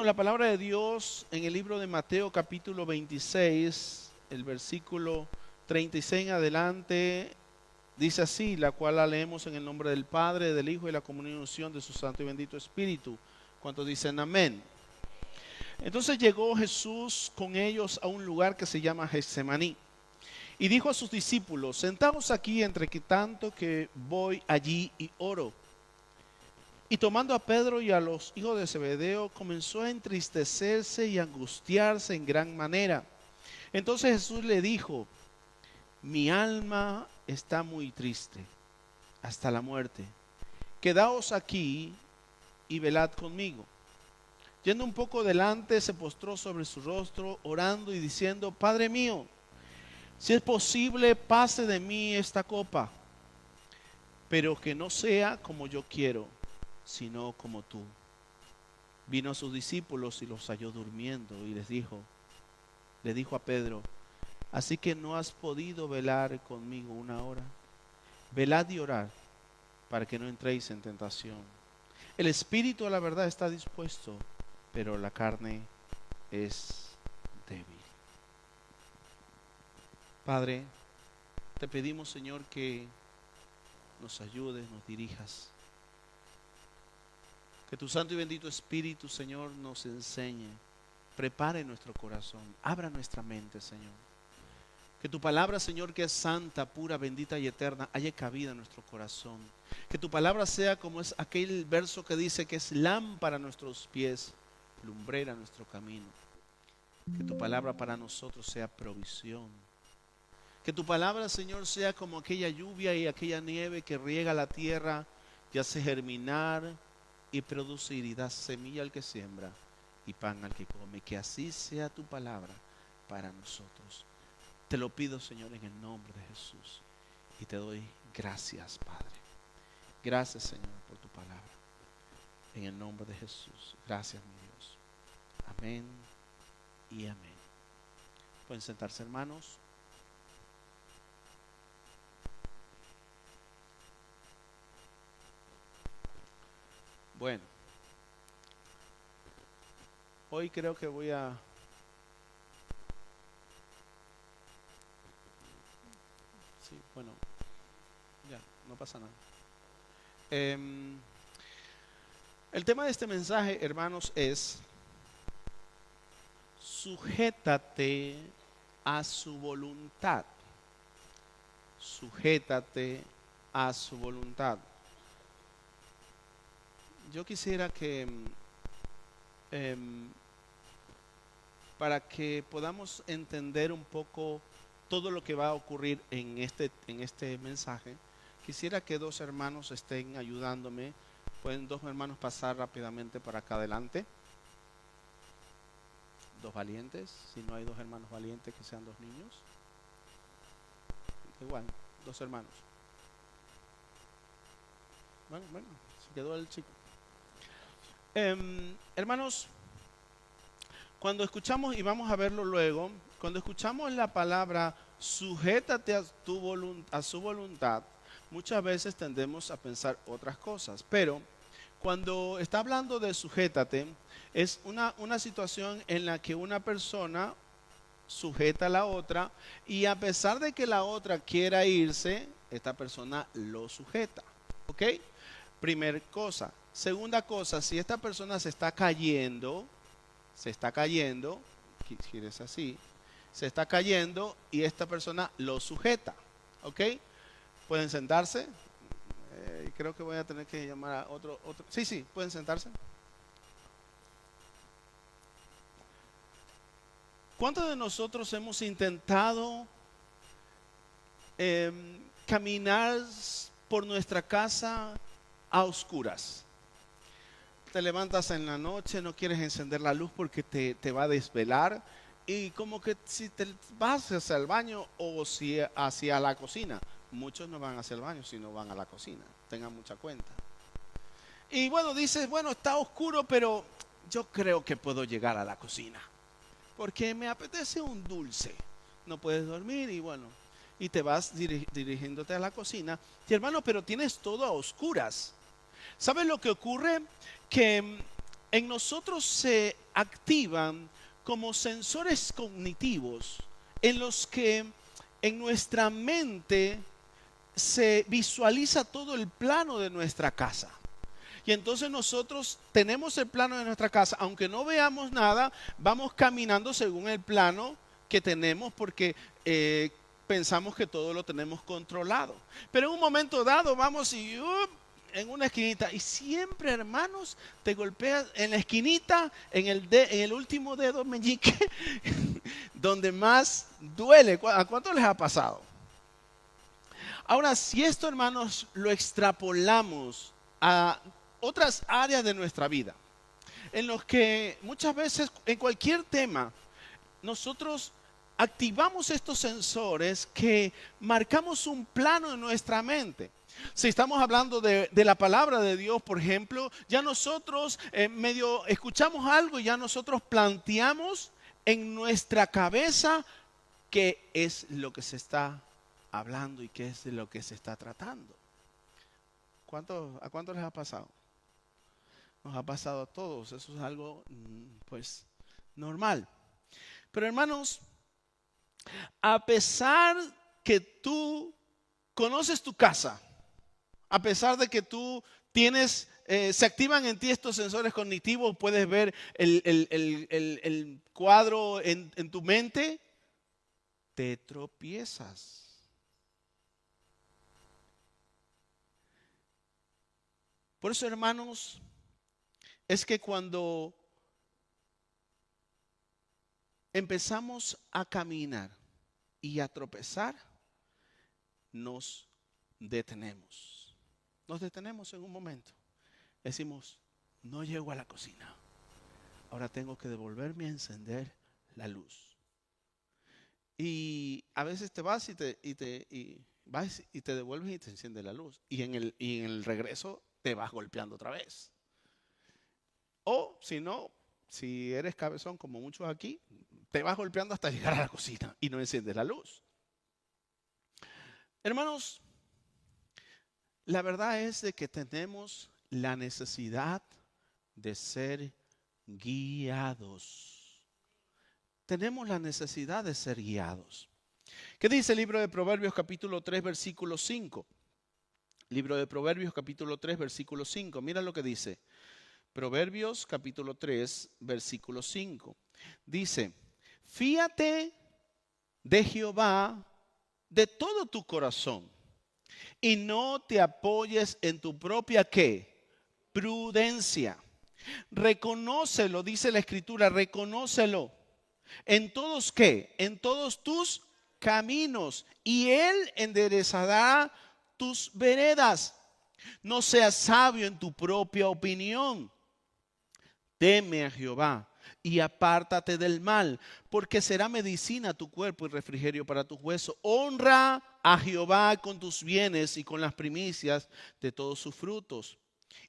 la palabra de Dios en el libro de Mateo capítulo 26, el versículo 36 en adelante, dice así, la cual la leemos en el nombre del Padre, del Hijo y la comunión y unción de su Santo y bendito Espíritu. ¿Cuántos dicen amén? Entonces llegó Jesús con ellos a un lugar que se llama Getsemaní y dijo a sus discípulos: sentaos aquí entre que tanto que voy allí y oro. Y tomando a Pedro y a los hijos de Zebedeo, comenzó a entristecerse y a angustiarse en gran manera. Entonces Jesús le dijo: mi alma está muy triste hasta la muerte. Quedaos aquí y velad conmigo. Yendo un poco delante, se postró sobre su rostro, orando y diciendo: Padre mío, si es posible, pase de mí esta copa, pero que no sea como yo quiero, sino como tú. Vino a sus discípulos y los halló durmiendo y le dijo a Pedro: así que no has podido velar conmigo una hora. Velad y orad para que no entréis en tentación. El espíritu a la verdad está dispuesto, pero la carne es débil. Padre, te pedimos, Señor, que nos ayudes, nos dirijas. Que tu santo y bendito Espíritu, Señor, nos enseñe, prepare nuestro corazón, abra nuestra mente, Señor. Que tu palabra, Señor, que es santa, pura, bendita y eterna, haya cabida en nuestro corazón. Que tu palabra sea como es aquel verso que dice que es lámpara a nuestros pies, lumbrera a nuestro camino. Que tu palabra para nosotros sea provisión. Que tu palabra, Señor, sea como aquella lluvia y aquella nieve que riega la tierra y hace germinar y producir y da semilla al que siembra y pan al que come. Que así sea tu palabra para nosotros. Te lo pido, Señor, en el nombre de Jesús. Y te doy gracias, Padre. Gracias, Señor, por tu palabra. En el nombre de Jesús. Gracias, mi Dios. Amén y amén. Pueden sentarse, hermanos. Bueno, hoy creo que voy a... Sí, bueno, ya, no pasa nada. El tema de este mensaje, hermanos, es: sujétate a su voluntad. Sujétate a su voluntad. Yo quisiera que para que podamos entender un poco todo lo que va a ocurrir en este mensaje, quisiera que dos hermanos estén ayudándome. Pueden dos hermanos pasar rápidamente para acá adelante. Dos valientes. Si no hay dos hermanos valientes, que sean dos niños. Igual, dos hermanos. Bueno, se quedó el chico. Hermanos, cuando escuchamos, y vamos a verlo luego, cuando escuchamos la palabra sujétate a su voluntad, muchas veces tendemos a pensar otras cosas. Pero cuando está hablando de sujétate, es una situación en la que una persona sujeta a la otra, y a pesar de que la otra quiera irse, esta persona lo sujeta. ¿Ok? Primer cosa. Segunda cosa, si esta persona se está cayendo, quieres así, se está cayendo y esta persona lo sujeta. ¿Ok? ¿Pueden sentarse? Creo que voy a tener que llamar a otro. Sí, pueden sentarse. ¿Cuántos de nosotros hemos intentado caminar por nuestra casa a oscuras? Te levantas en la noche, no quieres encender la luz porque te va a desvelar, y como que si te vas hacia el baño o si hacia la cocina, muchos no van hacia el baño, sino van a la cocina, tengan mucha cuenta. Y bueno, dices, bueno, está oscuro, pero yo creo que puedo llegar a la cocina, porque me apetece un dulce. No puedes dormir y bueno, y te vas dirigiéndote a la cocina. Y hermano, pero tienes todo a oscuras. ¿Sabes lo que ocurre? Que en nosotros se activan como sensores cognitivos en los que en nuestra mente se visualiza todo el plano de nuestra casa. Y entonces nosotros tenemos el plano de nuestra casa, aunque no veamos nada, vamos caminando según el plano que tenemos porque pensamos que todo lo tenemos controlado. Pero en un momento dado vamos y en una esquinita, y siempre, hermanos, te golpeas en la esquinita, en el último dedo meñique, donde más duele. ¿A cuánto les ha pasado? Ahora, si esto, hermanos, lo extrapolamos a otras áreas de nuestra vida, en los que muchas veces, en cualquier tema, nosotros activamos estos sensores que marcamos un plano en nuestra mente. Si estamos hablando de la palabra de Dios, por ejemplo, ya nosotros medio escuchamos algo y ya nosotros planteamos en nuestra cabeza qué es lo que se está hablando y qué es de lo que se está tratando. ¿A cuánto les ha pasado? Nos ha pasado a todos. Eso es algo, pues, normal. Pero hermanos, a pesar que tú conoces tu casa, a pesar de que tú tienes, se activan en ti estos sensores cognitivos, puedes ver el cuadro en tu mente, te tropiezas. Por eso, hermanos, es que cuando empezamos a caminar y a tropezar, nos detenemos. Nos detenemos en un momento. Decimos, no llego a la cocina. Ahora tengo que devolverme a encender la luz. Y a veces te vas vas y te devuelves y te enciende la luz. Y en el regreso te vas golpeando otra vez. O si no, si eres cabezón como muchos aquí, te vas golpeando hasta llegar a la cocina y no enciendes la luz. Hermanos, la verdad es de que tenemos la necesidad de ser guiados. Tenemos la necesidad de ser guiados. ¿Qué dice el libro de Proverbios capítulo 3 versículo 5? Libro de Proverbios capítulo 3 versículo 5. Mira lo que dice. Proverbios capítulo 3 versículo 5. Dice, fíate de Jehová de todo tu corazón y no te apoyes en tu propia ¿qué? Prudencia. Reconócelo, dice la escritura, reconócelo. ¿En todos qué? En todos tus caminos y Él enderezará tus veredas. No seas sabio en tu propia opinión. Teme a Jehová y apártate del mal, porque será medicina a tu cuerpo y refrigerio para tus huesos. Honra a Jehová con tus bienes y con las primicias de todos sus frutos.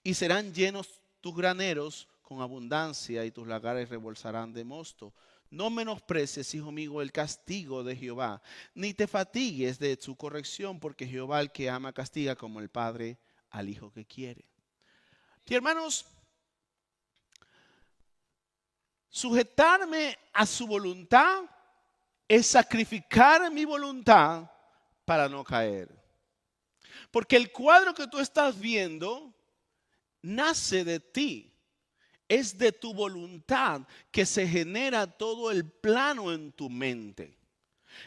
Y serán llenos tus graneros con abundancia y tus lagares rebolsarán de mosto. No menosprecies, hijo mío, el castigo de Jehová, ni te fatigues de su corrección, porque Jehová el que ama castiga como el padre al hijo que quiere. Y hermanos, sujetarme a su voluntad es sacrificar mi voluntad para no caer. Porque el cuadro que tú estás viendo nace de ti. Es de tu voluntad que se genera todo el plano en tu mente.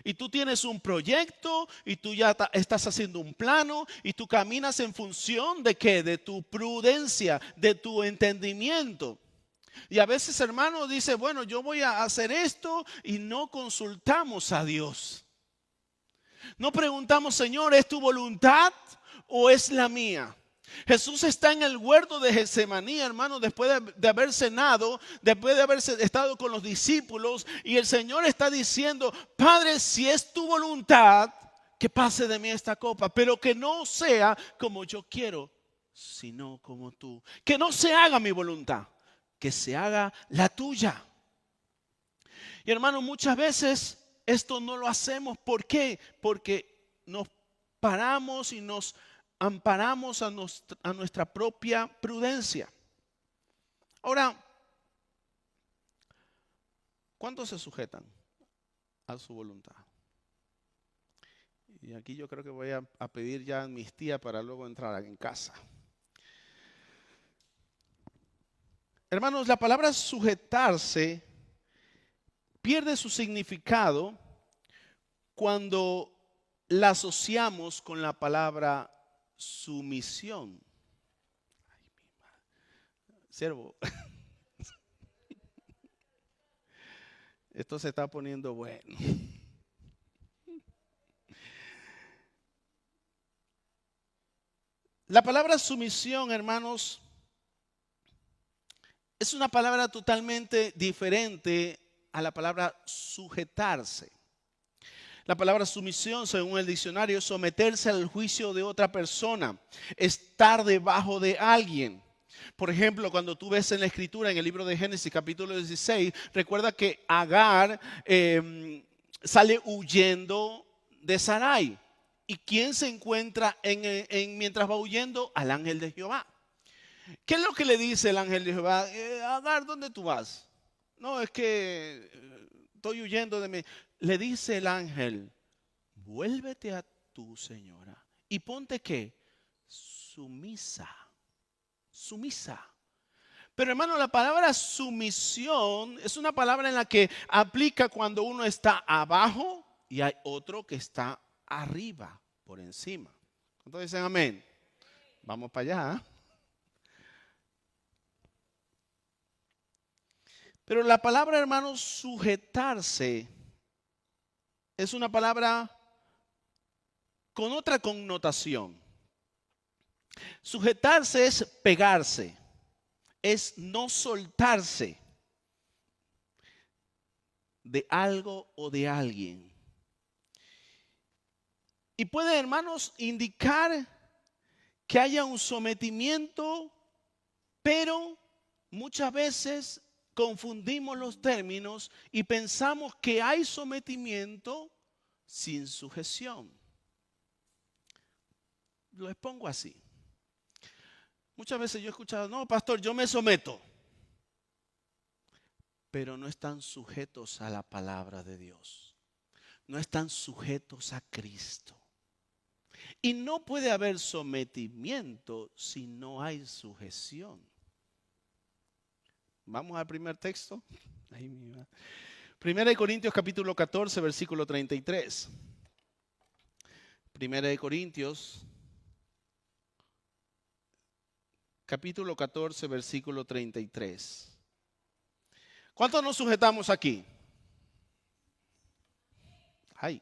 Y tú tienes un proyecto y tú ya estás haciendo un plano y tú caminas en función de ¿qué? De tu prudencia, de tu entendimiento. Y a veces, hermano, dice, bueno, yo voy a hacer esto y no consultamos a Dios. No preguntamos, Señor, ¿es tu voluntad o es la mía? Jesús está en el huerto de Getsemaní, hermano, después de haber cenado, después de haber estado con los discípulos, y el Señor está diciendo, Padre, si es tu voluntad, que pase de mí esta copa, pero que no sea como yo quiero, sino como tú. Que no se haga mi voluntad, que se haga la tuya. Y hermano, muchas veces esto no lo hacemos. ¿Por qué? Porque nos paramos y nos amparamos a nuestra propia prudencia. Ahora, ¿cuántos se sujetan a su voluntad? Y aquí yo creo que voy a pedir ya amnistía para luego entrar en casa. Hermanos, la palabra sujetarse pierde su significado cuando la asociamos con la palabra sumisión. Ay, mi madre. Siervo, esto se está poniendo bueno. La palabra sumisión, hermanos, es una palabra totalmente diferente a la palabra sujetarse. La palabra sumisión, según el diccionario, es someterse al juicio de otra persona, estar debajo de alguien. Por ejemplo, cuando tú ves en la escritura, en el libro de Génesis capítulo 16, recuerda que Agar sale huyendo de Sarai. ¿Y quién se encuentra mientras va huyendo? Al ángel de Jehová. ¿Qué es lo que le dice el ángel de Jehová? Agar, ¿dónde tú vas? No, es que estoy huyendo de mí. Le dice el ángel, vuélvete a tu señora y ponte ¿qué? Sumisa. Sumisa. Pero hermano, la palabra sumisión es una palabra en la que aplica cuando uno está abajo y hay otro que está arriba, por encima. Entonces dicen amén. Vamos para allá. ¿Eh? Pero la palabra, hermano, sujetarse es una palabra con otra connotación. Sujetarse es pegarse, es no soltarse de algo o de alguien. Y puede, hermanos, indicar que haya un sometimiento, pero muchas veces confundimos los términos y pensamos que hay sometimiento sin sujeción. Lo expongo así. Muchas veces yo he escuchado, no, pastor, yo me someto. Pero no están sujetos a la palabra de Dios. No están sujetos a Cristo. Y no puede haber sometimiento si no hay sujeción. Vamos al primer texto. Primera de Corintios capítulo 14, versículo 33. Primera de Corintios capítulo 14, versículo 33. ¿Cuántos nos sujetamos aquí? Ay.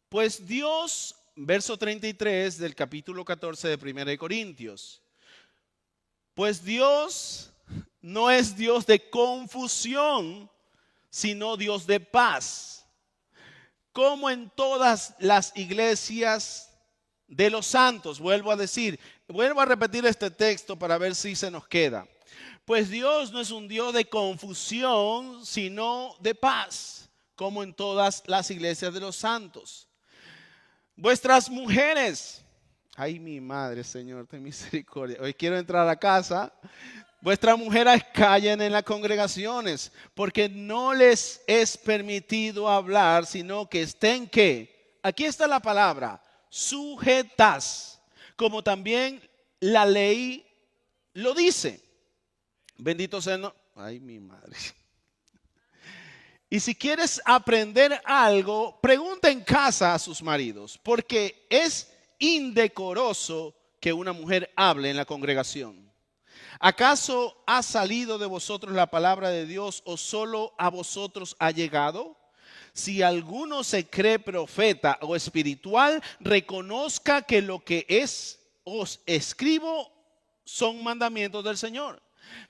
Pues Dios, verso 33 del capítulo 14 de Primera de Corintios. Pues Dios no es Dios de confusión, sino Dios de paz. Como en todas las iglesias de los santos, vuelvo a repetir este texto para ver si se nos queda. Pues Dios no es un Dios de confusión, sino de paz, como en todas las iglesias de los santos. Vuestras mujeres, ay mi madre, Señor, ten misericordia. Hoy quiero entrar a casa. Vuestras mujeres callen en las congregaciones, porque no les es permitido hablar, sino que estén ¿qué? Aquí está la palabra, sujetas, como también la ley lo dice. Bendito sea, no, ay mi madre. Y si quieres aprender algo, pregunta en casa a sus maridos, porque es indecoroso que una mujer hable en la congregación. ¿Acaso ha salido de vosotros la palabra de Dios o solo a vosotros ha llegado? Si alguno se cree profeta o espiritual, reconozca que lo que os escribo son mandamientos del Señor.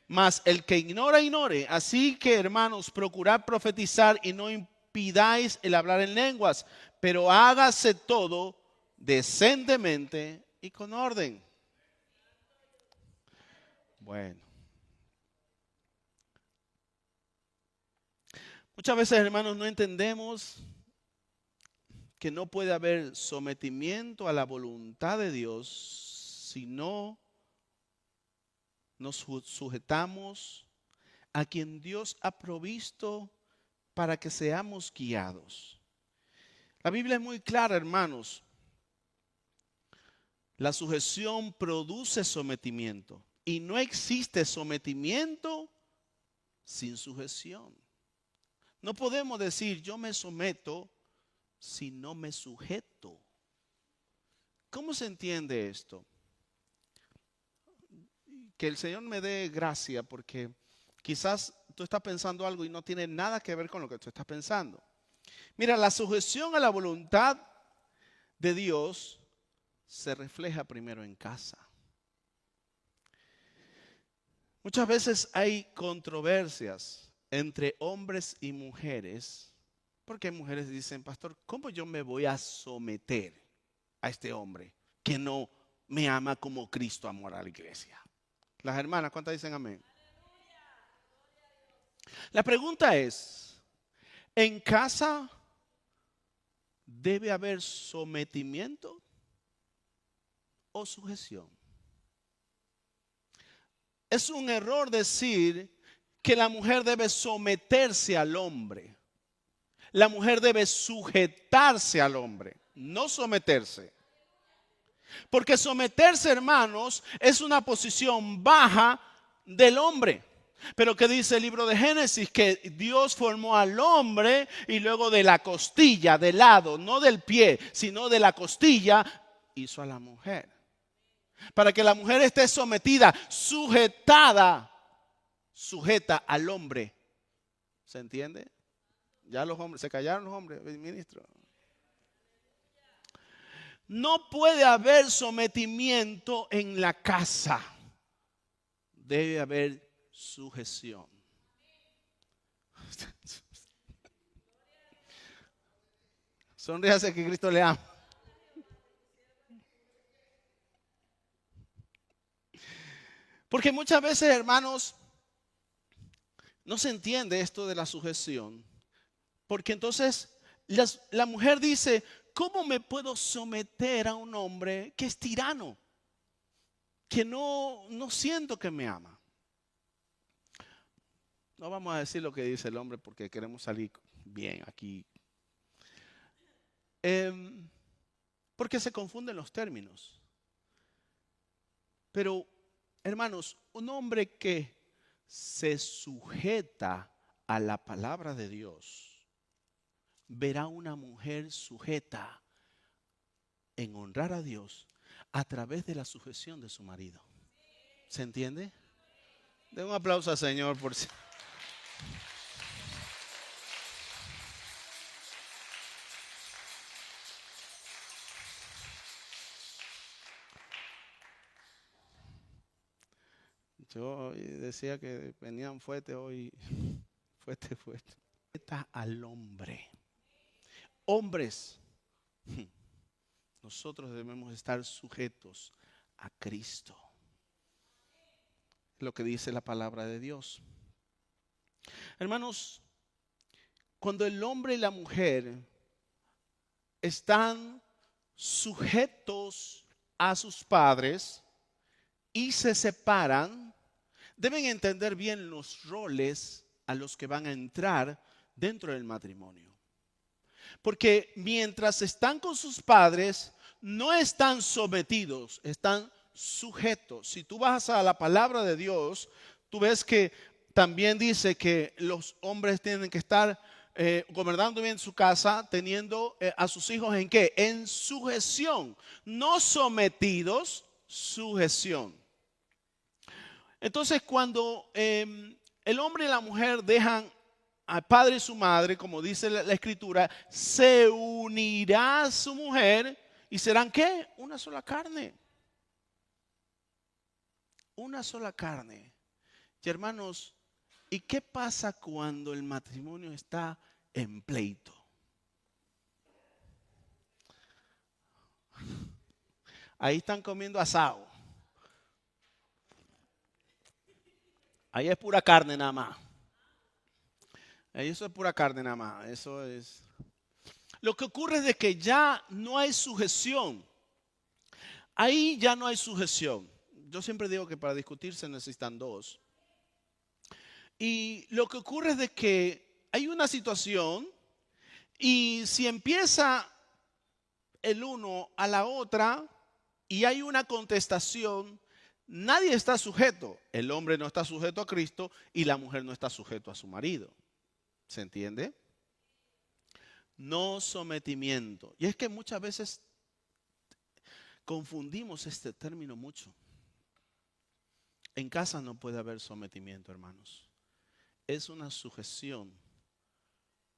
Mas el que ignora, ignore. Así que, hermanos, procurad profetizar y no impidáis el hablar en lenguas, pero hágase todo decentemente y con orden. Bueno. Muchas veces, hermanos, no entendemos que no puede haber sometimiento a la voluntad de Dios si no nos sujetamos a quien Dios ha provisto para que seamos guiados. La Biblia es muy clara, hermanos. La sujeción produce sometimiento y no existe sometimiento sin sujeción. No podemos decir yo me someto si no me sujeto. ¿Cómo se entiende esto? Que el Señor me dé gracia, porque quizás tú estás pensando algo y no tiene nada que ver con lo que tú estás pensando. Mira, la sujeción a la voluntad de Dios se refleja primero en casa. Muchas veces hay controversias entre hombres y mujeres, porque mujeres dicen, pastor, ¿cómo yo me voy a someter a este hombre que no me ama como Cristo amó a la iglesia? Las hermanas, ¿cuántas dicen amén? La pregunta es, ¿en casa debe haber sometimiento o sujeción? Es un error decir que la mujer debe someterse al hombre. La mujer debe sujetarse al hombre, no someterse. Porque someterse, hermanos, es una posición baja del hombre. Pero ¿qué dice el libro de Génesis? Que Dios formó al hombre y luego de la costilla, del lado, no del pie, sino de la costilla, hizo a la mujer. Para que la mujer esté sometida, sujeta al hombre. ¿Se entiende? Ya los hombres, se callaron los hombres, ministro. No puede haber sometimiento en la casa. Debe haber sujeción. Sonríase que Cristo le ama. Porque muchas veces, hermanos, no se entiende esto de la sujeción. Porque entonces la mujer dice, ¿cómo me puedo someter a un hombre que es tirano? Que no siento que me ama. No vamos a decir lo que dice el hombre porque queremos salir bien aquí. Porque se confunden los términos. Pero, hermanos, un hombre que se sujeta a la palabra de Dios, verá una mujer sujeta en honrar a Dios a través de la sujeción de su marido. ¿Se entiende? Den un aplauso al Señor por si. Yo decía que venían fuertes hoy. Fuerte. Sujeta al hombre. Hombres, nosotros debemos estar sujetos a Cristo. Lo que dice la palabra de Dios. Hermanos, cuando el hombre y la mujer están sujetos a sus padres y se separan, deben entender bien los roles a los que van a entrar dentro del matrimonio. Porque mientras están con sus padres, no están sometidos, están sujetos. Si tú vas a la palabra de Dios, tú ves que también dice que los hombres tienen que estar gobernando bien su casa, teniendo a sus hijos ¿en qué? En sujeción, no sometidos, sujeción. Entonces cuando el hombre y la mujer dejan al padre y su madre, como dice la escritura, se unirá a su mujer y serán ¿qué? Una sola carne. Una sola carne. Y hermanos, ¿y qué pasa cuando el matrimonio está en pleito? Ahí están comiendo asado. Ahí es pura carne nada más. Eso es pura carne nada más. Eso es. Lo que ocurre es de que ya no hay sujeción. Ahí ya no hay sujeción. Yo siempre digo que para discutir se necesitan dos. Y lo que ocurre es de que hay una situación y si empieza el uno a la otra y hay una contestación, nadie está sujeto. El hombre no está sujeto a Cristo y la mujer no está sujeto a su marido. ¿Se entiende? No sometimiento. Y es que muchas veces confundimos este término mucho. En casa no puede haber sometimiento, hermanos. Es una sujeción.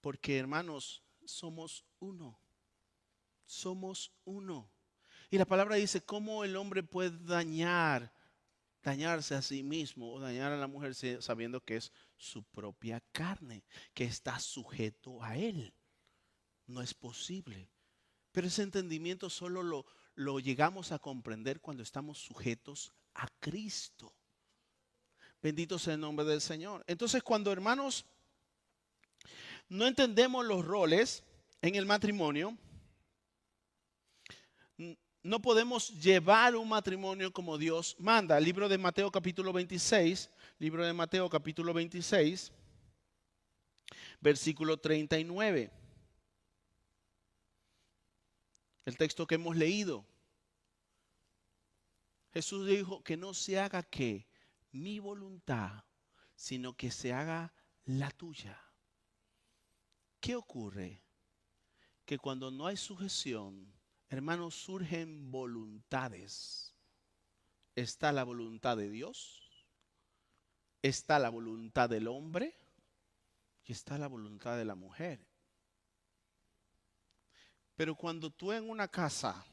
Porque, hermanos, somos uno. Somos uno. Y la palabra dice, ¿cómo el hombre puede dañarse a sí mismo o dañar a la mujer sabiendo que es su propia carne, que está sujeto a él? No es posible. Pero ese entendimiento solo lo llegamos a comprender cuando estamos sujetos a Cristo. Bendito sea el nombre del Señor. Entonces, cuando, hermanos, no entendemos los roles en el matrimonio, no podemos llevar un matrimonio como Dios manda. El libro de Mateo capítulo 26, libro de Mateo capítulo 26, versículo 39. El texto que hemos leído. Jesús dijo que no se haga que mi voluntad, sino que se haga la tuya. ¿Qué ocurre? Que cuando no hay sujeción, hermanos, surgen voluntades. Está la voluntad de Dios, está la voluntad del hombre y está la voluntad de la mujer. Pero cuando tú en una casa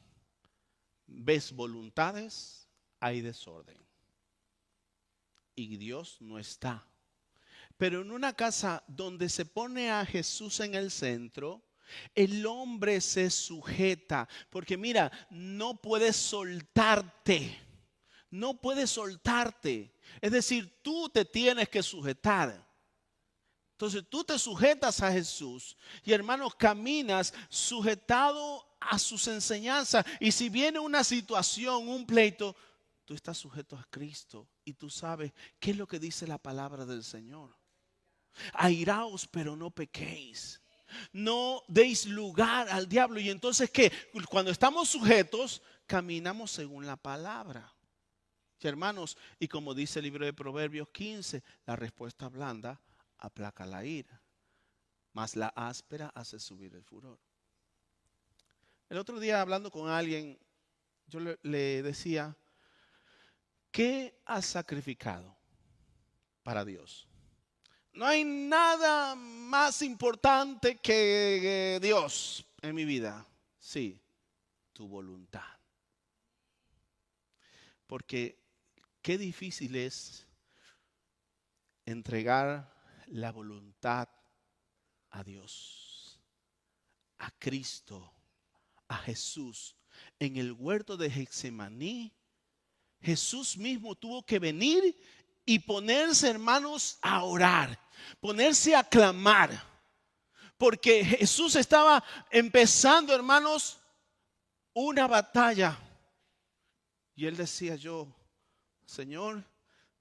ves voluntades, hay desorden. Y Dios no está. Pero en una casa donde se pone a Jesús en el centro, el hombre se sujeta. Porque mira, no puedes soltarte. No puedes soltarte. Es decir, tú te tienes que sujetar. Entonces tú te sujetas a Jesús y hermanos caminas sujetado a sus enseñanzas. Y si viene una situación, un pleito, tú estás sujeto a Cristo y tú sabes qué es lo que dice la palabra del Señor. Airaos, pero no pequéis. No deis lugar al diablo. Y entonces, ¿qué? Cuando estamos sujetos, caminamos según la palabra. Y hermanos, y como dice el libro de Proverbios 15, la respuesta blanda aplaca la ira, mas la áspera hace subir el furor. El otro día hablando con alguien, yo le decía, ¿qué has sacrificado para Dios? No hay nada más importante que Dios en mi vida. Sí, tu voluntad. Porque qué difícil es entregar la voluntad a Dios, a Cristo, a Jesús. En el huerto de Getsemaní, Jesús mismo tuvo que venir y ponerse, hermanos, a orar, ponerse a clamar, porque Jesús estaba empezando, hermanos, una batalla. Y él decía, yo, Señor,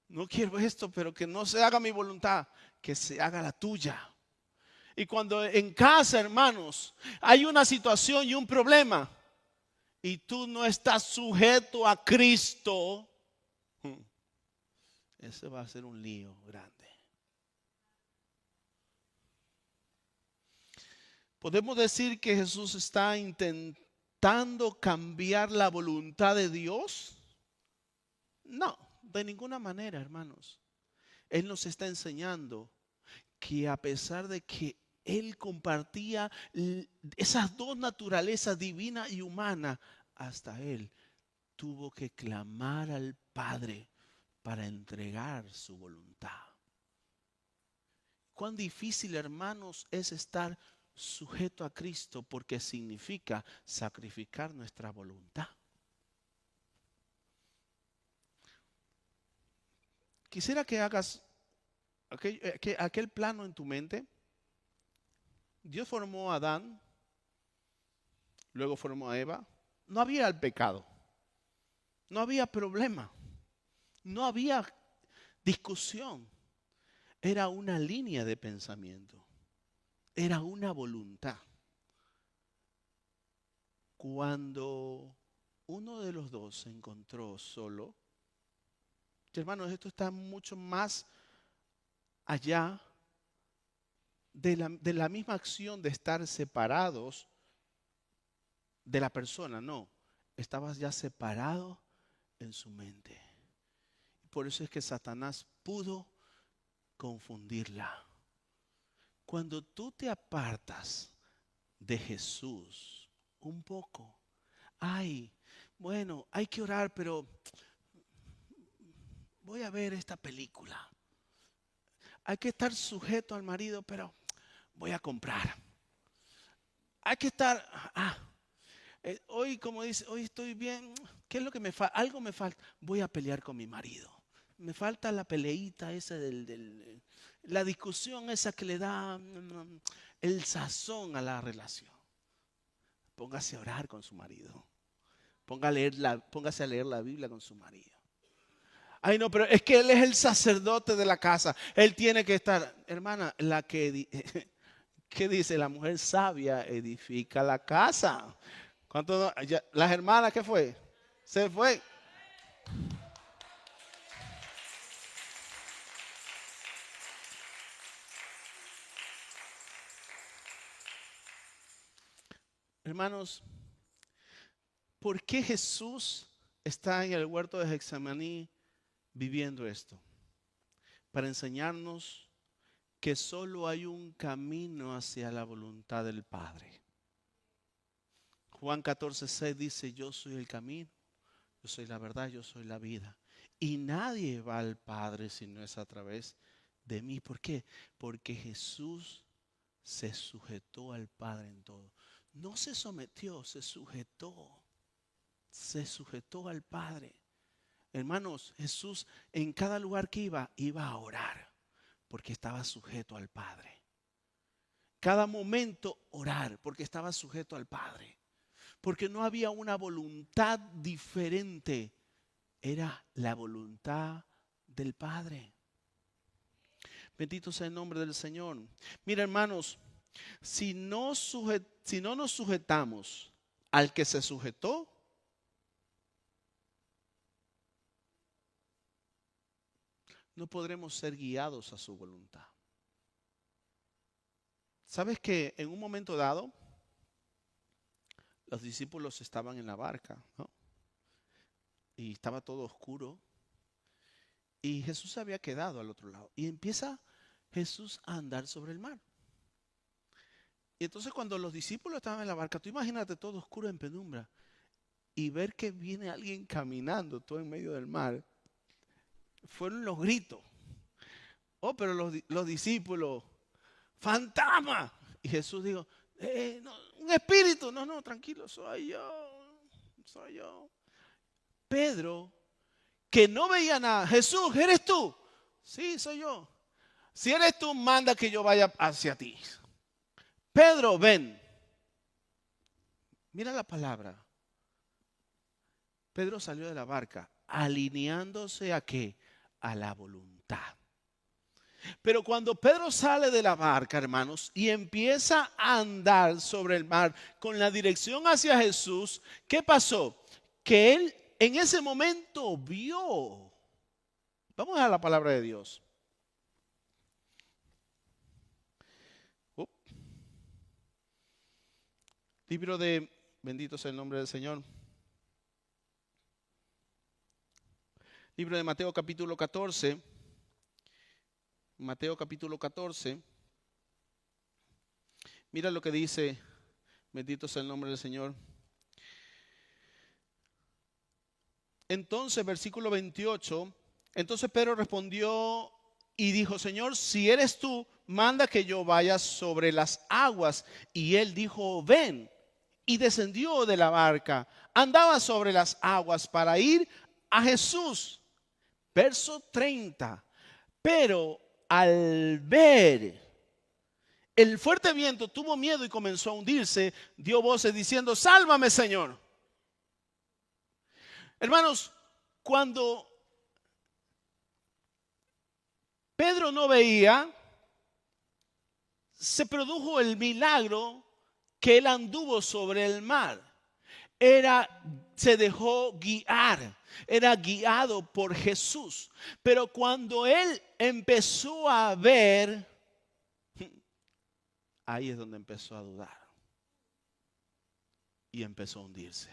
no quiero esto, pero que no se haga mi voluntad, que se haga la tuya. Y cuando en casa, hermanos, hay una situación y un problema, y tú no estás sujeto a Cristo, ese va a ser un lío grande. ¿Podemos decir que Jesús está intentando cambiar la voluntad de Dios? No, de ninguna manera, hermanos. Él nos está enseñando que a pesar de que Él compartía esas dos naturalezas, divina y humana, hasta Él tuvo que clamar al Padre para entregar su voluntad. Cuán difícil, hermanos, es estar sujeto a Cristo, porque significa sacrificar nuestra voluntad. Quisiera que hagas aquel plano en tu mente. Dios formó a Adán luego formó a Eva, no había el pecado, no había problema, no había discusión. Era una línea de pensamiento, era una voluntad. Cuando uno de los dos se encontró solo, hermanos, esto está mucho más allá de la misma acción de estar separados de la persona. No, estabas ya separado en su mente. Por eso es que Satanás pudo confundirla. Cuando tú te apartas de Jesús un poco, ay, bueno, hay que orar, pero voy a ver esta película. Hay que estar sujeto al marido, pero voy a comprar. Hay que estar, hoy como dice, hoy estoy bien, ¿qué es lo que me falta? Algo me falta, voy a pelear con mi marido. Me falta la peleita esa la discusión esa que le da el sazón a la relación. Póngase a orar con su marido. Póngase a leer la Biblia con su marido. Ay, no, pero es que él es el sacerdote de la casa. Él tiene que estar. Hermana, ¿qué dice? La mujer sabia edifica la casa. Las hermanas, ¿qué fue? Se fue. Hermanos, ¿por qué Jesús está en el huerto de Getsemaní viviendo esto? Para enseñarnos que solo hay un camino hacia la voluntad del Padre. Juan 14:6 dice, yo soy el camino, yo soy la verdad, yo soy la vida. Y nadie va al Padre si no es a través de mí. ¿Por qué? Porque Jesús se sujetó al Padre en todo. No se sometió, se sujetó. Se sujetó al Padre. Hermanos, Jesús en cada lugar que iba a orar, porque estaba sujeto al Padre. Cada momento orar, porque estaba sujeto al Padre. Porque no había una voluntad diferente, era la voluntad del Padre. Bendito sea el nombre del Señor. Mira, hermanos, si no nos sujetamos al que se sujetó, no podremos ser guiados a su voluntad. ¿Sabes que en un momento dado los discípulos estaban en la barca, ¿no? Y estaba todo oscuro y Jesús se había quedado al otro lado y empieza Jesús a andar sobre el mar? Y entonces cuando los discípulos estaban en la barca, tú imagínate todo oscuro en penumbra y ver que viene alguien caminando todo en medio del mar. Fueron los gritos. Oh, pero los discípulos, ¡fantasma! Y Jesús dijo, no, un espíritu. No, tranquilo, soy yo. Pedro, que no veía nada. Jesús, ¿eres tú? Sí, soy yo. Si eres tú, manda que yo vaya hacia ti. Pedro, ven. Mira la palabra. Pedro salió de la barca, alineándose a ¿qué? A la voluntad. Pero cuando Pedro sale de la barca, hermanos, y empieza a andar sobre el mar con la dirección hacia Jesús, ¿qué pasó? Que él en ese momento vio. Vamos a la palabra de Dios. Libro de, bendito sea el nombre del Señor. Libro de Mateo capítulo 14. Mateo capítulo 14. Mira lo que dice, bendito sea el nombre del Señor. Entonces, versículo 28, entonces Pedro respondió y dijo, Señor, si eres tú, manda que yo vaya sobre las aguas. Y él dijo, ven. Y descendió de la barca, andaba sobre las aguas para ir a Jesús. Verso 30, pero al ver el fuerte viento tuvo miedo y comenzó a hundirse, dio voces diciendo: sálvame, Señor. Hermanos, cuando Pedro no veía, se produjo el milagro que él anduvo sobre el mar. Se dejó guiar, era guiado por Jesús. Pero cuando él empezó a ver, ahí es donde empezó a dudar y empezó a hundirse.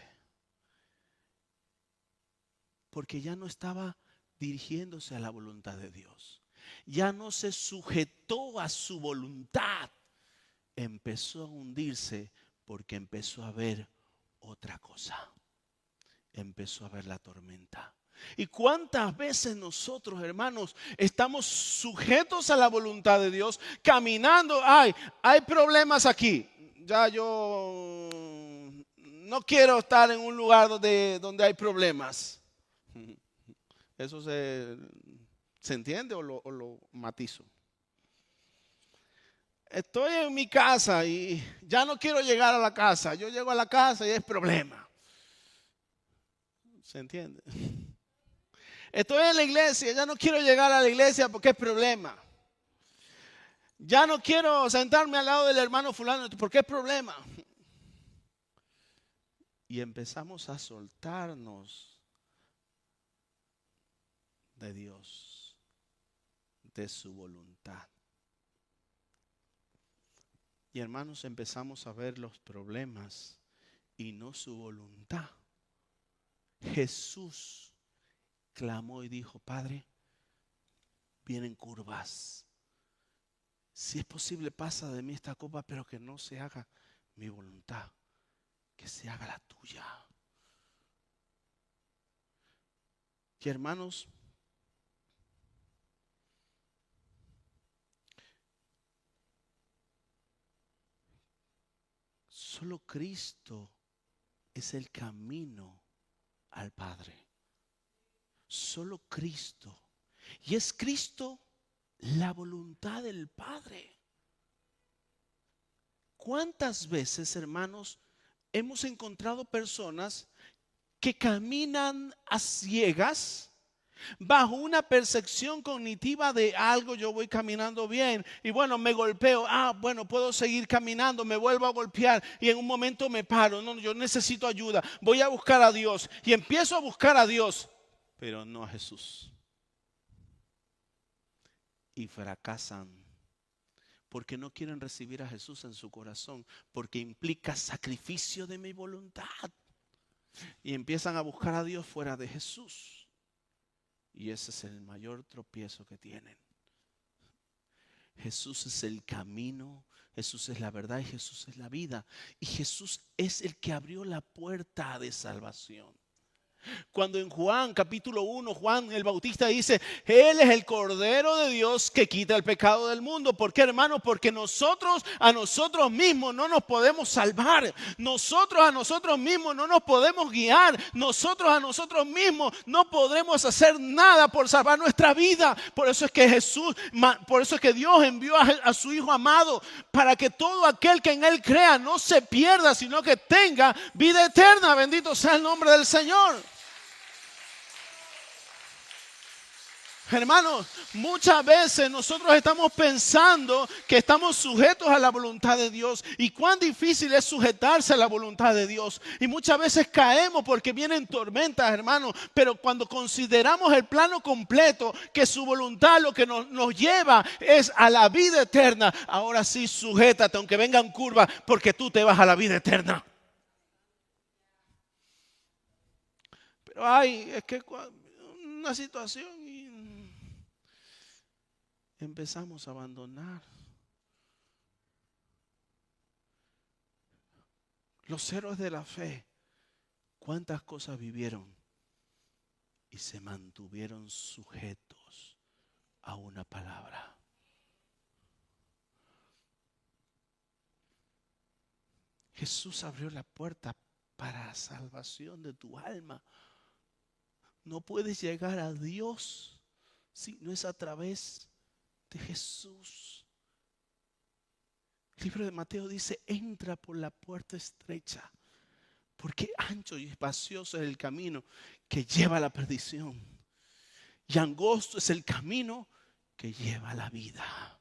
Porque ya no estaba dirigiéndose a la voluntad de Dios. Ya no se sujetó a su voluntad. Empezó a hundirse porque empezó a ver otra cosa. Empezó a ver la tormenta. ¿Y cuántas veces nosotros, hermanos, estamos sujetos a la voluntad de Dios, caminando? Hay problemas aquí. Ya yo no quiero estar en un lugar donde hay problemas. ¿Eso se entiende o lo matizo? Estoy en mi casa y ya no quiero llegar a la casa. Yo llego a la casa y es problema. ¿Se entiende? Estoy en la iglesia, ya no quiero llegar a la iglesia porque es problema. Ya no quiero sentarme al lado del hermano fulano porque es problema. Y empezamos a soltarnos de Dios, de su voluntad. Y hermanos, empezamos a ver los problemas y no su voluntad. Jesús clamó y dijo: Padre, vienen curvas. Si es posible, pasa de mí esta copa, pero que no se haga mi voluntad, que se haga la tuya. Y hermanos, solo Cristo es el camino al Padre. Solo Cristo. Y es Cristo la voluntad del Padre. ¿Cuántas veces, hermanos, hemos encontrado personas que caminan a ciegas bajo una percepción cognitiva de algo? Yo voy caminando bien y bueno, me golpeo, bueno, puedo seguir caminando, me vuelvo a golpear y en un momento me paro. No, yo necesito ayuda, voy a buscar a Dios y empiezo a buscar a Dios, pero no a Jesús. Y fracasan porque no quieren recibir a Jesús en su corazón, porque implica sacrificio de mi voluntad. Y empiezan a buscar a Dios fuera de Jesús. Y ese es el mayor tropiezo que tienen. Jesús es el camino, Jesús es la verdad y Jesús es la vida. Y Jesús es el que abrió la puerta de salvación. Cuando en Juan capítulo 1, Juan el Bautista dice: Él es el Cordero de Dios que quita el pecado del mundo. ¿Por qué, hermano? Porque nosotros a nosotros mismos no nos podemos salvar. Nosotros a nosotros mismos no nos podemos guiar. Nosotros a nosotros mismos no podremos hacer nada por salvar nuestra vida. Por eso es que por eso es que Dios envió a su Hijo amado, para que todo aquel que en Él crea no se pierda, sino que tenga vida eterna. Bendito sea el nombre del Señor. Hermanos, muchas veces nosotros estamos pensando que estamos sujetos a la voluntad de Dios, y cuán difícil es sujetarse a la voluntad de Dios. Y muchas veces caemos porque vienen tormentas, hermanos, pero cuando consideramos el plano completo, que su voluntad lo que nos lleva es a la vida eterna, ahora sí, sujétate aunque vengan curvas, porque tú te vas a la vida eterna. Pero es que una situación y empezamos a abandonar. Los héroes de la fe, cuántas cosas vivieron y se mantuvieron sujetos a una palabra. Jesús abrió la puerta para la salvación de tu alma. No puedes llegar a Dios si no es a través de Jesús. El libro de Mateo dice, entra por la puerta estrecha, porque ancho y espacioso es el camino que lleva a la perdición. Y angosto es el camino que lleva a la vida.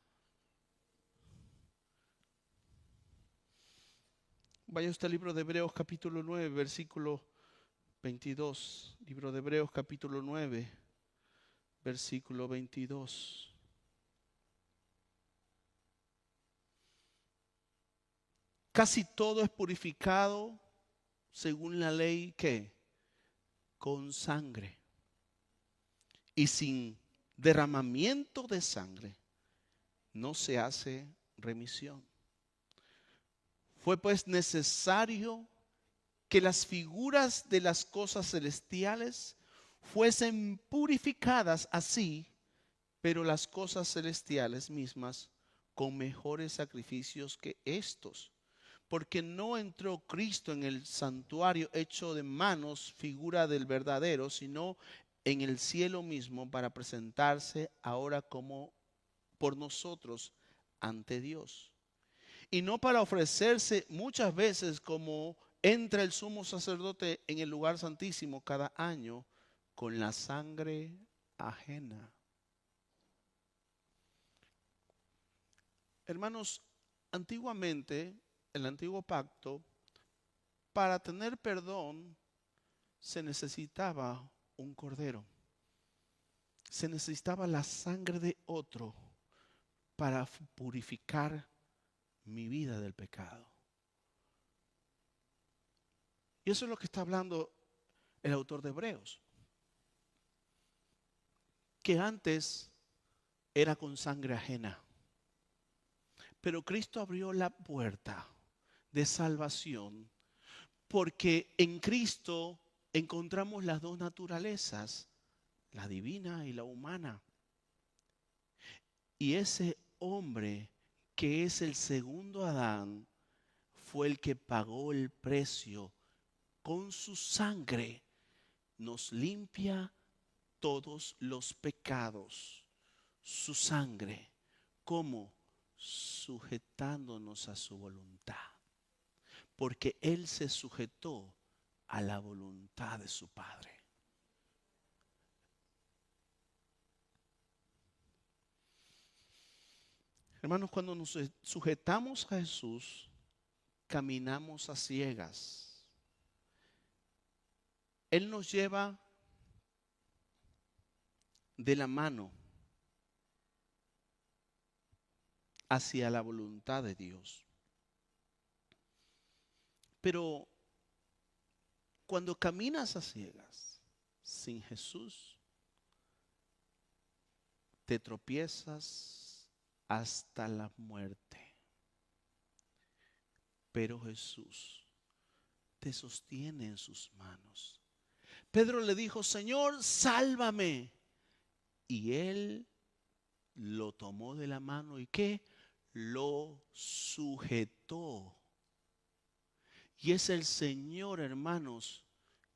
Vaya usted al libro de Hebreos capítulo 9, versículo 22. Libro de Hebreos capítulo 9, versículo 22. Casi todo es purificado según la ley, ¿qué? Con sangre. Y sin derramamiento de sangre no se hace remisión. Fue pues necesario que las figuras de las cosas celestiales fuesen purificadas así, pero las cosas celestiales mismas con mejores sacrificios que estos. Porque no entró Cristo en el santuario hecho de manos, figura del verdadero, sino en el cielo mismo para presentarse ahora como por nosotros ante Dios. Y no para ofrecerse muchas veces como entra el sumo sacerdote en el lugar santísimo cada año con la sangre ajena. Hermanos, antiguamente, el antiguo pacto, para tener perdón se necesitaba un cordero. Se necesitaba la sangre de otro para purificar mi vida del pecado. Y eso es lo que está hablando el autor de Hebreos. Que antes era con sangre ajena. Pero Cristo abrió la puerta de salvación porque en Cristo encontramos las dos naturalezas, la divina y la humana. Y ese hombre que es el segundo Adán fue el que pagó el precio con su sangre, nos limpia todos los pecados. Su sangre, ¿cómo? Sujetándonos a su voluntad. Porque Él se sujetó a la voluntad de su Padre. Hermanos, cuando nos sujetamos a Jesús, caminamos a ciegas. Él nos lleva de la mano hacia la voluntad de Dios. Pero cuando caminas a ciegas, sin Jesús, te tropiezas hasta la muerte. Pero Jesús te sostiene en sus manos. Pedro le dijo, Señor, sálvame. Y él lo tomó de la mano y ¿qué? Lo sujetó. Y es el Señor, hermanos,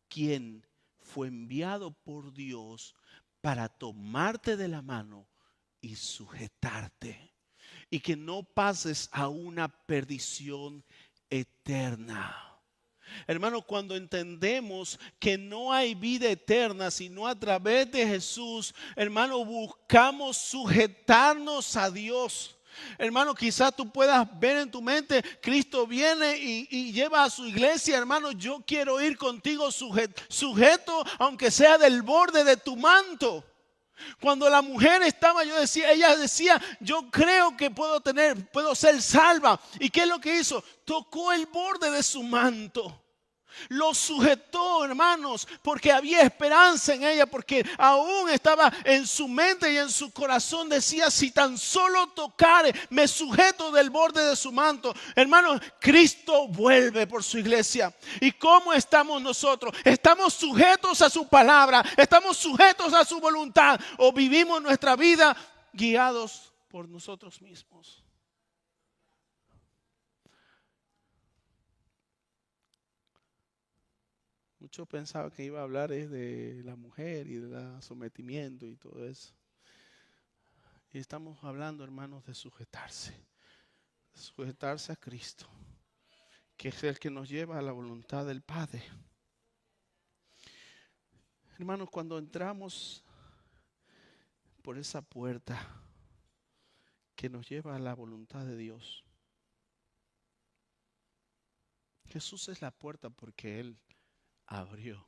quien fue enviado por Dios para tomarte de la mano y sujetarte. Y que no pases a una perdición eterna. Hermano, cuando entendemos que no hay vida eterna sino a través de Jesús, hermano, buscamos sujetarnos a Dios. Hermano, quizás tú puedas ver en tu mente, Cristo viene y lleva a su iglesia. Hermano, yo quiero ir contigo sujeto, aunque sea del borde de tu manto. Cuando la mujer estaba, ella decía, yo creo que puedo ser salva. ¿Y qué es lo que hizo? Tocó el borde de su manto. Lo sujetó, hermanos, porque había esperanza en ella, porque aún estaba en su mente y en su corazón. Decía, si tan solo tocare, me sujeto del borde de su manto. Hermanos, Cristo vuelve por su iglesia. ¿Y cómo estamos nosotros? ¿Estamos sujetos a su palabra? ¿Estamos sujetos a su voluntad? ¿O vivimos nuestra vida guiados por nosotros mismos? Muchos pensaban que iba a hablar de la mujer y del sometimiento y todo eso. Y estamos hablando, hermanos, de sujetarse. Sujetarse a Cristo, que es el que nos lleva a la voluntad del Padre. Hermanos, cuando entramos por esa puerta que nos lleva a la voluntad de Dios, Jesús es la puerta porque Él abrió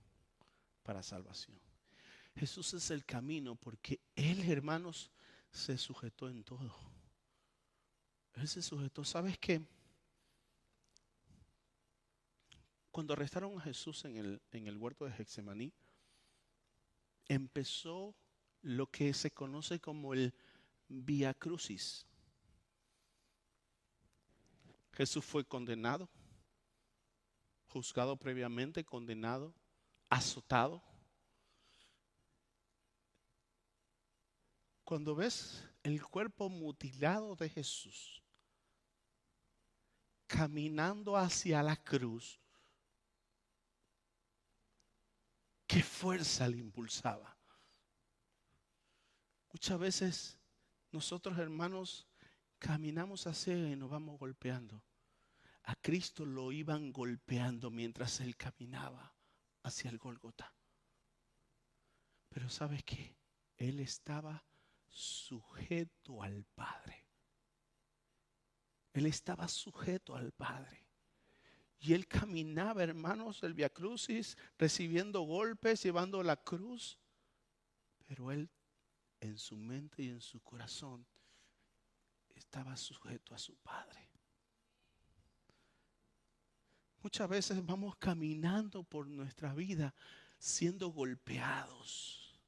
para salvación. Jesús es el camino porque Él, hermanos, se sujetó en todo. Él se sujetó. ¿Sabes qué? Cuando arrestaron a Jesús en el huerto de Getsemaní, empezó lo que se conoce como el Vía Crucis. Jesús fue condenado, juzgado previamente, condenado, azotado. Cuando ves el cuerpo mutilado de Jesús caminando hacia la cruz, ¿qué fuerza le impulsaba? Muchas veces nosotros, hermanos, caminamos así y nos vamos golpeando. A Cristo lo iban golpeando mientras Él caminaba hacia el Gólgota. Pero ¿sabes qué? Él estaba sujeto al Padre. Él estaba sujeto al Padre. Y Él caminaba, hermanos, el Vía Crucis, recibiendo golpes, llevando la cruz. Pero Él, en su mente y en su corazón, estaba sujeto a su Padre. Muchas veces vamos caminando por nuestra vida siendo golpeados.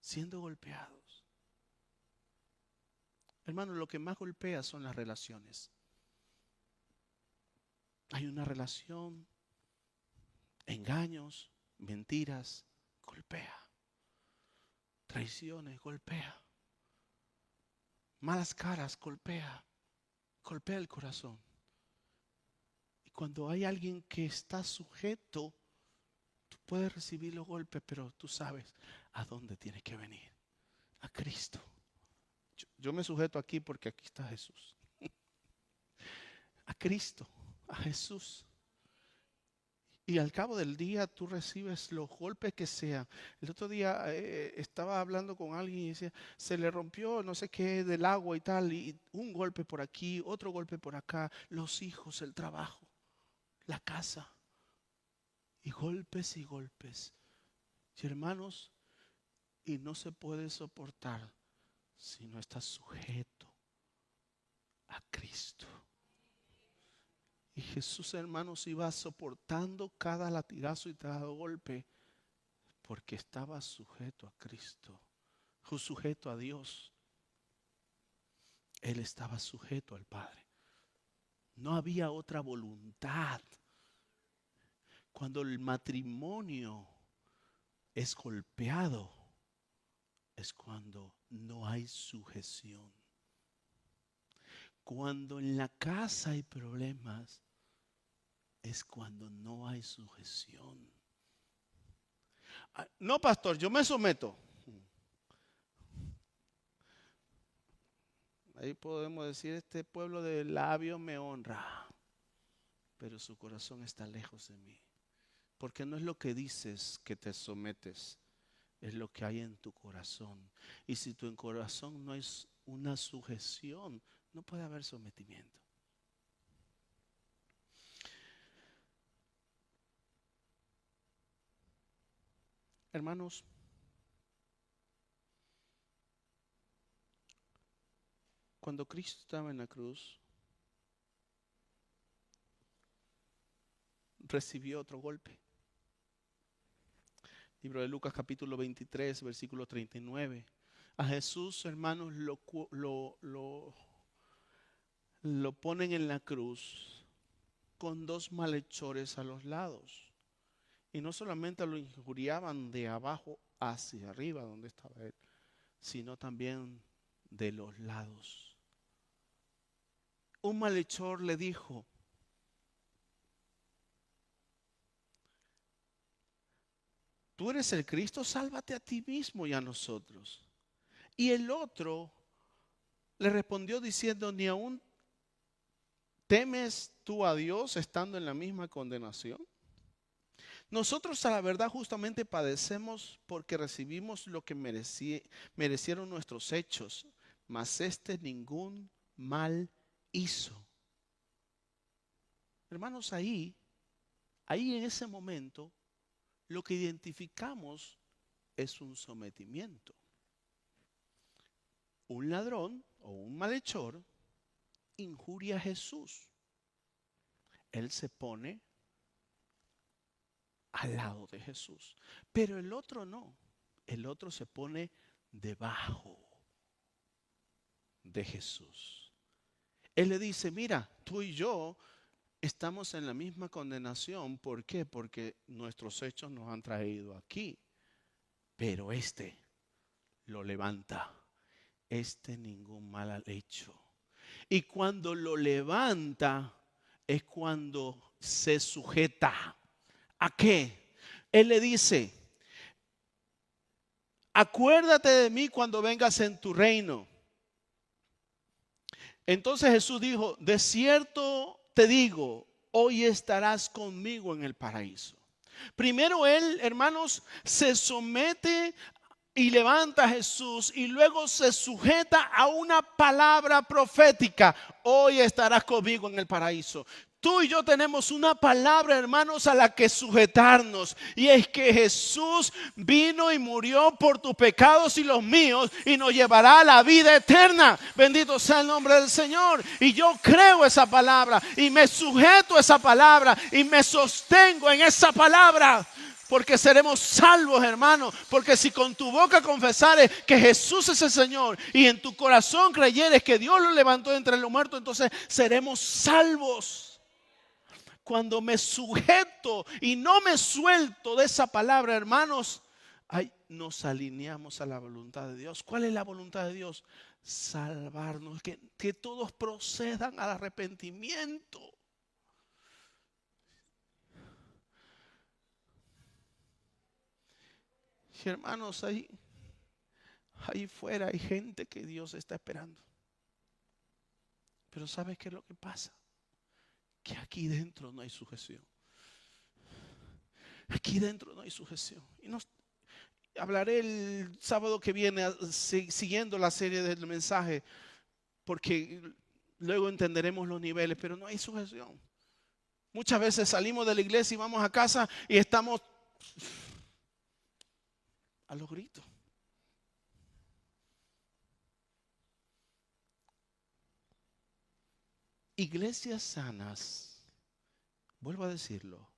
Siendo golpeados. Hermano, lo que más golpea son las relaciones. Hay una relación, engaños, mentiras, golpea. Traiciones, golpea. Malas caras, golpea. Golpea el corazón. Y cuando hay alguien que está sujeto, tú puedes recibir los golpes, pero tú sabes a dónde tienes que venir. A Cristo. Yo me sujeto aquí porque aquí está Jesús. A Cristo, a Jesús. Y al cabo del día tú recibes los golpes que sean. El otro día estaba hablando con alguien y decía, se le rompió no sé qué del agua y tal, y un golpe por aquí, otro golpe por acá, los hijos, el trabajo, la casa, y golpes y golpes. Y hermanos, y no se puede soportar si no estás sujeto a Cristo. Y Jesús, hermanos, iba soportando cada latigazo y cada golpe porque estaba sujeto a Cristo, sujeto a Dios. Él estaba sujeto al Padre. No había otra voluntad. Cuando el matrimonio es golpeado, es cuando no hay sujeción. Cuando en la casa hay problemas, es cuando no hay sujeción. No, pastor, yo me someto. Ahí podemos decir, este pueblo de labios me honra, pero su corazón está lejos de mí. Porque no es lo que dices que te sometes, es lo que hay en tu corazón. Y si tu corazón no es una sujeción, no puede haber sometimiento. Hermanos, cuando Cristo estaba en la cruz, recibió otro golpe. Libro de Lucas capítulo 23, versículo 39. A Jesús, hermanos, lo ponen en la cruz con dos malhechores a los lados. Y no solamente lo injuriaban de abajo hacia arriba, donde estaba él, sino también de los lados. Un malhechor le dijo, tú eres el Cristo, sálvate a ti mismo y a nosotros. Y el otro le respondió diciendo: ¿ni aún temes tú a Dios estando en la misma condenación? Nosotros a la verdad justamente padecemos porque recibimos lo que merecieron nuestros hechos, mas este ningún mal hizo. Hermanos, ahí en ese momento, lo que identificamos es un sometimiento. Un ladrón o un malhechor injuria a Jesús. Él se pone al lado de Jesús. Pero el otro no. El otro se pone debajo de Jesús. Él le dice: mira, tú y yo estamos en la misma condenación. ¿Por qué? Porque nuestros hechos nos han traído aquí. Pero este lo levanta. Este ningún mal ha hecho. Y cuando lo levanta es cuando se sujeta. ¿A qué? Él le dice: acuérdate de mí cuando vengas en tu reino. Entonces Jesús dijo: de cierto te digo, hoy estarás conmigo en el paraíso. Primero él, hermanos, se somete y levanta a Jesús, y luego se sujeta a una palabra profética: hoy estarás conmigo en el paraíso. Tú y yo tenemos una palabra, hermanos, a la que sujetarnos, y es que Jesús vino y murió por tus pecados y los míos y nos llevará a la vida eterna. Bendito sea el nombre del Señor. Y yo creo esa palabra y me sujeto a esa palabra y me sostengo en esa palabra. Porque seremos salvos, hermano. Porque si con tu boca confesares que Jesús es el Señor y en tu corazón creyeres que Dios lo levantó de entre los muertos, entonces seremos salvos. Cuando me sujeto y no me suelto de esa palabra, hermanos, nos alineamos a la voluntad de Dios. ¿Cuál es la voluntad de Dios? Salvarnos, que todos procedan al arrepentimiento. Y hermanos, ahí fuera hay gente que Dios está esperando. Pero ¿sabes qué es lo que pasa? Que aquí dentro no hay sujeción. Aquí dentro no hay sujeción. Y hablaré el sábado que viene siguiendo la serie del mensaje, porque luego entenderemos los niveles, pero no hay sujeción. Muchas veces salimos de la iglesia y vamos a casa y estamos a los gritos. Iglesias sanas, vuelvo a decirlo,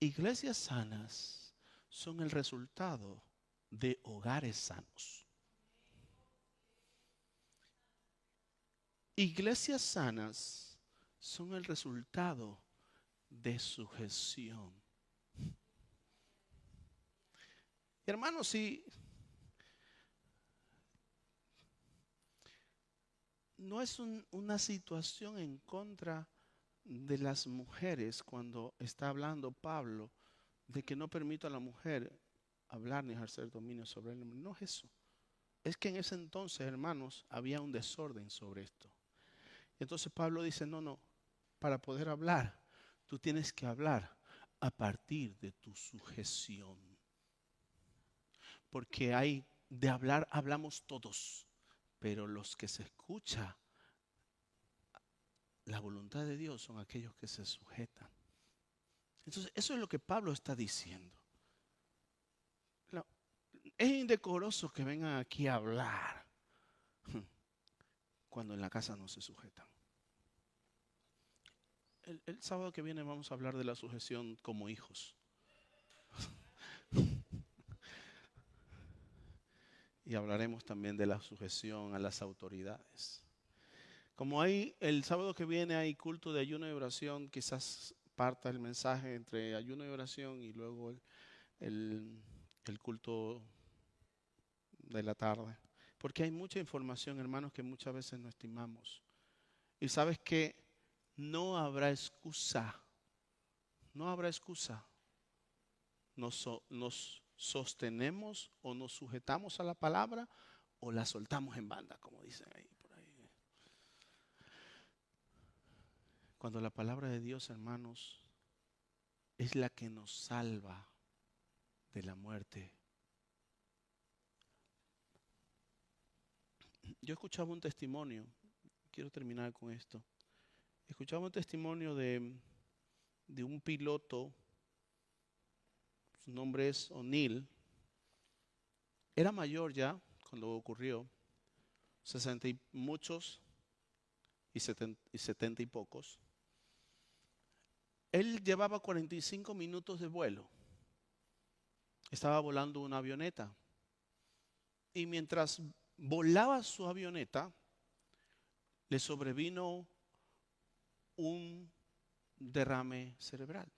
iglesias sanas son el resultado de hogares sanos. Iglesias sanas son el resultado de sujeción. Hermanos, si no es una situación en contra de las mujeres cuando está hablando Pablo de que no permito a la mujer hablar ni ejercer dominio sobre el hombre. No es eso. Es que en ese entonces, hermanos, había un desorden sobre esto. Entonces Pablo dice: no, para poder hablar, tú tienes que hablar a partir de tu sujeción. Porque de hablar hablamos todos, pero los que se escucha la voluntad de Dios son aquellos que se sujetan. Entonces, eso es lo que Pablo está diciendo. Es indecoroso que vengan aquí a hablar cuando en la casa no se sujetan. El sábado que viene vamos a hablar de la sujeción como hijos. Y hablaremos también de la sujeción a las autoridades. Como el sábado que viene hay culto de ayuno y oración, quizás parta el mensaje entre ayuno y oración y luego el culto de la tarde. Porque hay mucha información, hermanos, que muchas veces no estimamos. Y sabes que no habrá excusa. No habrá excusa. Nos sostenemos o nos sujetamos a la palabra o la soltamos en banda, como dicen ahí por ahí. Cuando la palabra de Dios, hermanos, es la que nos salva de la muerte. Yo escuchaba un testimonio, quiero terminar con esto. Escuchaba un testimonio de un piloto, su nombre es O'Neill. Era mayor ya cuando ocurrió, 60 y muchos y 70 y pocos. Él llevaba 45 minutos de vuelo. Estaba volando una avioneta. Y mientras volaba su avioneta, le sobrevino un derrame cerebral.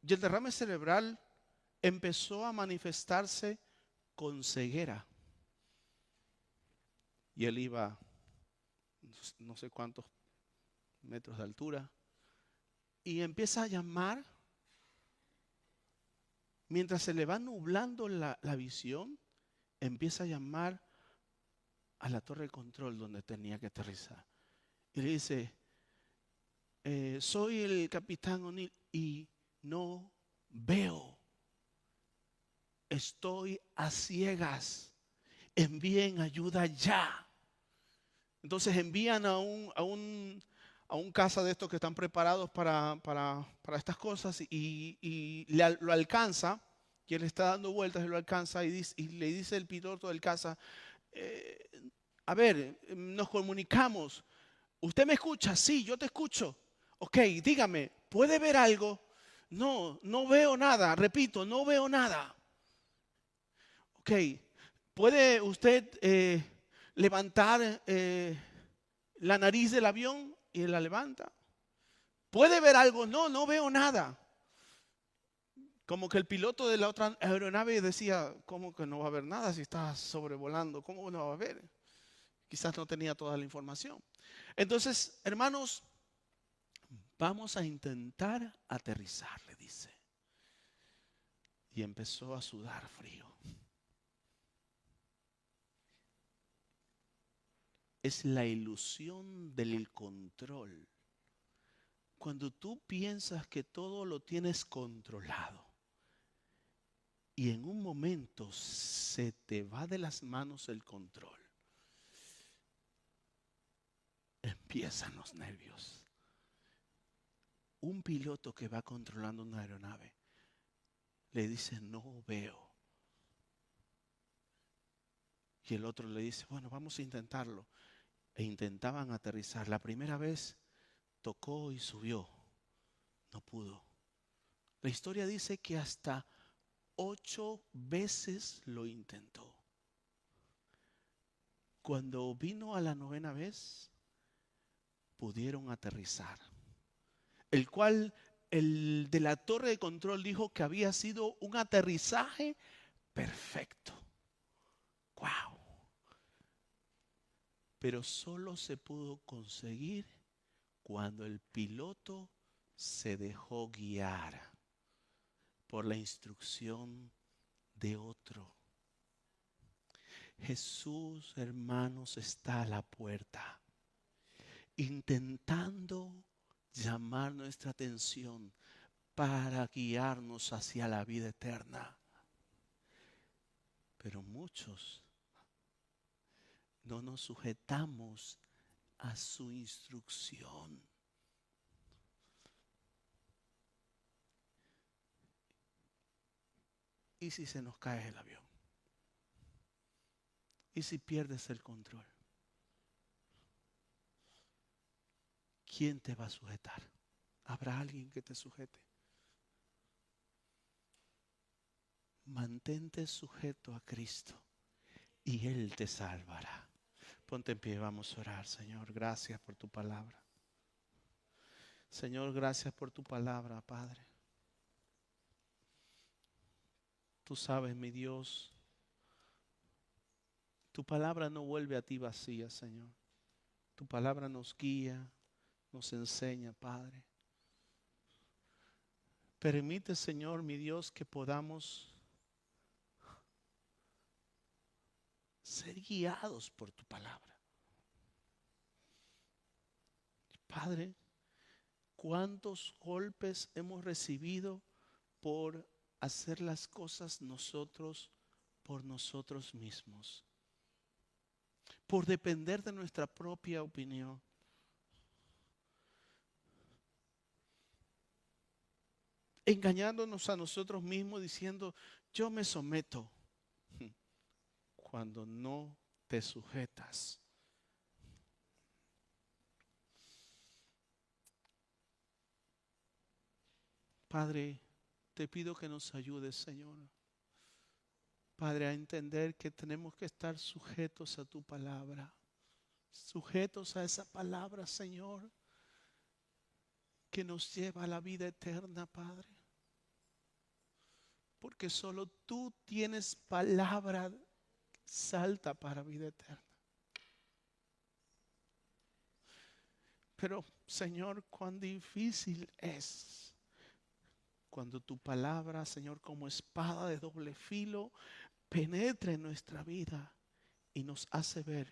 Y el derrame cerebral empezó a manifestarse con ceguera. Y él iba no sé cuántos metros de altura. Y empieza a llamar. Mientras se le va nublando la visión, empieza a llamar a la torre de control donde tenía que aterrizar. Y le dice, soy el capitán O'Neill y no veo. Estoy a ciegas. Envíen ayuda ya. Entonces envían a un casa de estos que están preparados para estas cosas y lo alcanza, y él está dando vueltas y lo alcanza y le dice el piloto del casa, a ver, nos comunicamos. ¿Usted me escucha? Sí, yo te escucho. Ok, dígame, ¿puede ver algo? No, no veo nada. Repito, no veo nada. Ok, ¿puede usted levantar la nariz del avión? Y él la levanta. ¿Puede ver algo? No, no veo nada. Como que el piloto de la otra aeronave decía, ¿cómo que no va a ver nada si está sobrevolando? ¿Cómo no va a ver? Quizás no tenía toda la información. Entonces, hermanos, vamos a intentar aterrizar, le dice. Y empezó a sudar frío. Es la ilusión del control. Cuando tú piensas que todo lo tienes controlado y en un momento se te va de las manos el control, empiezan los nervios. Un piloto que va controlando una aeronave le dice, no veo. Y el otro le dice, bueno, vamos a intentarlo. E intentaban aterrizar. La primera vez tocó y subió. No pudo. La historia dice que hasta 8 veces lo intentó. Cuando vino a la 9ª vez, pudieron aterrizar. El cual el de la torre de control dijo que había sido un aterrizaje perfecto. ¡Wow! Pero solo se pudo conseguir cuando el piloto se dejó guiar por la instrucción de otro. Jesús, hermanos, está a la puerta, intentando llamar nuestra atención para guiarnos hacia la vida eterna. Pero muchos no nos sujetamos a su instrucción. ¿Y si se nos cae el avión? ¿Y si pierdes el control? ¿Quién te va a sujetar? ¿Habrá alguien que te sujete? Mantente sujeto a Cristo y Él te salvará. Ponte en pie, vamos a orar. Señor, gracias por tu palabra. Señor, gracias por tu palabra, Padre. Tú sabes, mi Dios, tu palabra no vuelve a ti vacía, Señor. Tu palabra nos guía, nos enseña, Padre. Permite, Señor, mi Dios, que podamos ser guiados por tu palabra. Padre, ¿cuántos golpes hemos recibido por hacer las cosas nosotros por nosotros mismos? Por depender de nuestra propia opinión. Engañándonos a nosotros mismos diciendo, yo me someto, cuando no te sujetas. Padre, te pido que nos ayudes, Señor. Padre, a entender que tenemos que estar sujetos a tu palabra. Sujetos a esa palabra, Señor, que nos lleva a la vida eterna, Padre. Porque solo tú tienes palabra salta para vida eterna. Pero, Señor, cuán difícil es cuando tu palabra, Señor, como espada de doble filo, penetra en nuestra vida y nos hace ver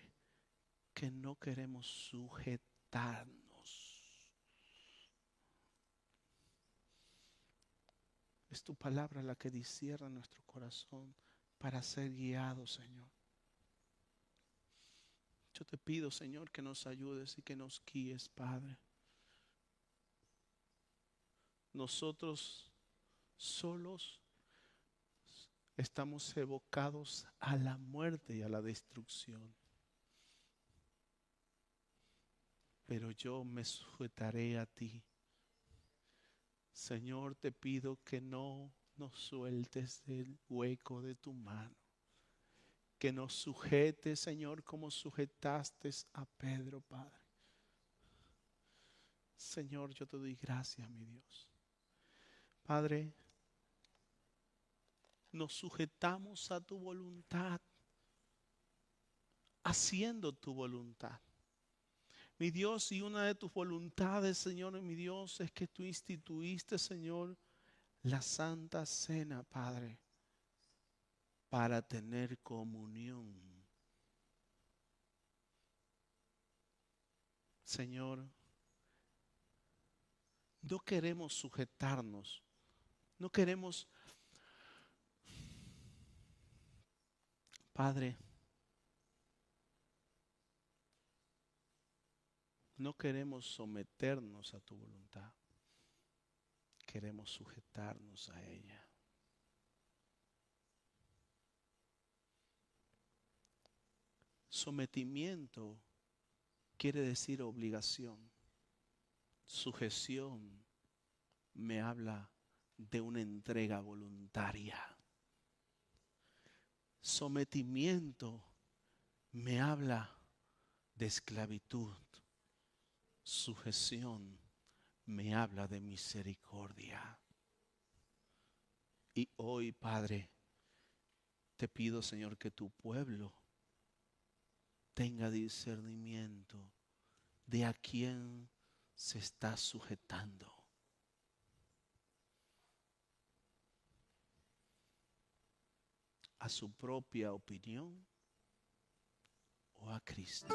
que no queremos sujetarnos. Es tu palabra la que discierna nuestro corazón para ser guiados, Señor. Yo te pido, Señor, que nos ayudes y que nos guíes, Padre. Nosotros solos estamos evocados a la muerte y a la destrucción. Pero yo me sujetaré a ti. Señor, te pido que no nos sueltes del hueco de tu mano. Que nos sujetes, Señor, como sujetaste a Pedro, Padre. Señor, yo te doy gracias, mi Dios. Padre, nos sujetamos a tu voluntad, haciendo tu voluntad. Mi Dios, y una de tus voluntades, Señor, mi Dios, es que tú instituiste, Señor, la Santa Cena, Padre, para tener comunión. Señor, no queremos sujetarnos, no queremos, Padre, no queremos someternos a tu voluntad, queremos sujetarnos a ella. Sometimiento quiere decir obligación. Sujeción me habla de una entrega voluntaria. Sometimiento me habla de esclavitud. Sujeción me habla de misericordia. Y hoy, Padre, te pido, Señor, que tu pueblo tenga discernimiento de a quién se está sujetando. ¿A su propia opinión o a Cristo?